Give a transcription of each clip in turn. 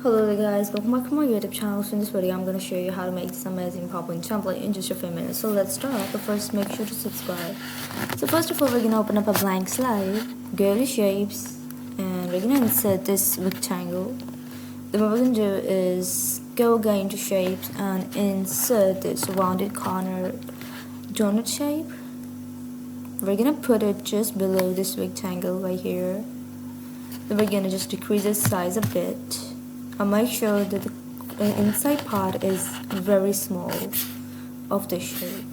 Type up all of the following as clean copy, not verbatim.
Hello there guys, welcome back to my YouTube channel. So in this video I'm going to show you how to make this amazing PowerPoint template in just a few minutes. So let's start, but first make sure to subscribe. So first of all, we're going to open up a blank slide, go to shapes, and we're going to insert this rectangle. Then what we're going to do is go again to shapes and insert this rounded corner donut shape. We're going to put it just below this rectangle right here. Then we're going to just decrease its size a bit. And make sure that the inside part is very small of the shape.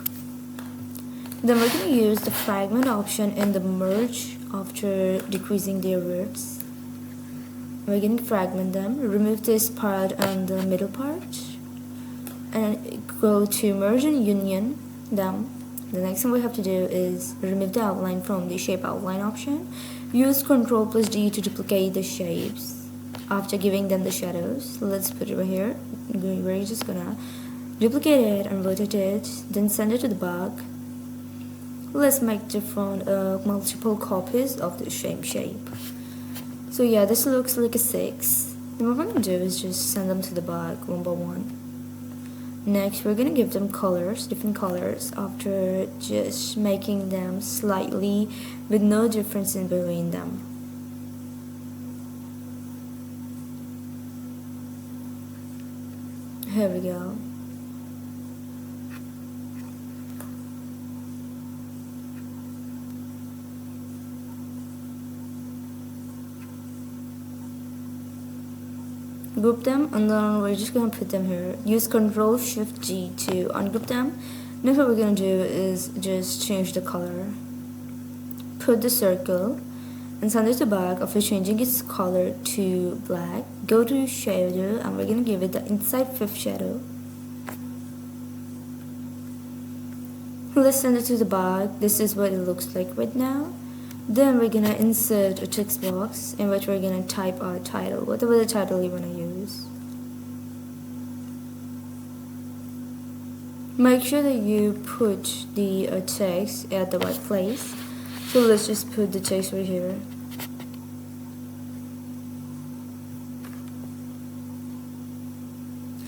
Then we're going to use the fragment option in the merge after decreasing their widths. We're going to fragment them, remove this part and the middle part, and go to merge and union them. The next thing we have to do is remove the outline from the shape outline option. Use Ctrl+D to duplicate the shapes after giving them the shadows. So let's put it right here. We're just gonna duplicate it and rotate it, then send it to the back. Let's make different multiple copies of the same shape. So yeah, this looks like a 6. Then what we're gonna do is just send them to the back one by one. Next, we're gonna give them colors, different colors, after just making them slightly with no difference in between them. Here we go. Group them, and then we're just gonna put them here. Use Ctrl+Shift+G to ungroup them. Next, what we're gonna do is just change the color. Put the circle and send it to back after changing its color to black. Go to shadow and we're gonna give it the inside 5th shadow. Let's send it to the back. This is what it looks like right now. Then we're gonna insert a text box in which we're gonna type our title, whatever the title you wanna use. Make sure that you put the text at the right place. So let's just put the text right here.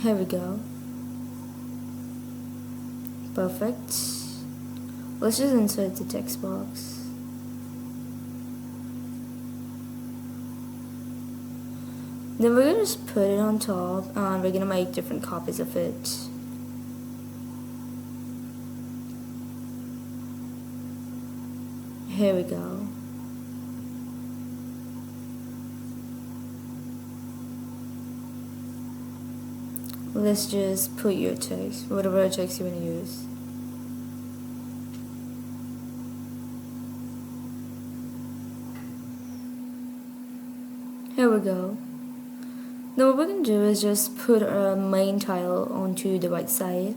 Here we go. Perfect. Let's just insert the text box. Then we're gonna just put it on top and we're gonna make different copies of it. Here we go. Let's just put your text, whatever text you want to use. Here we go. Now what we're going to do is just put our main title onto the right side.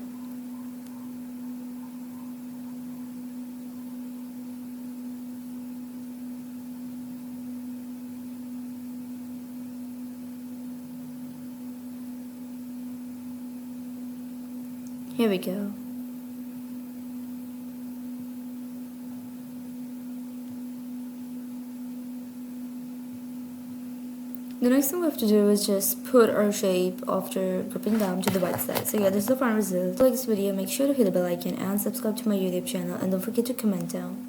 Here we go. The next thing we have to do is just put our shape after grouping down to the right side. So yeah, this is the final result. If you like this video, make sure to hit the bell icon and subscribe to my YouTube channel, and don't forget to comment down.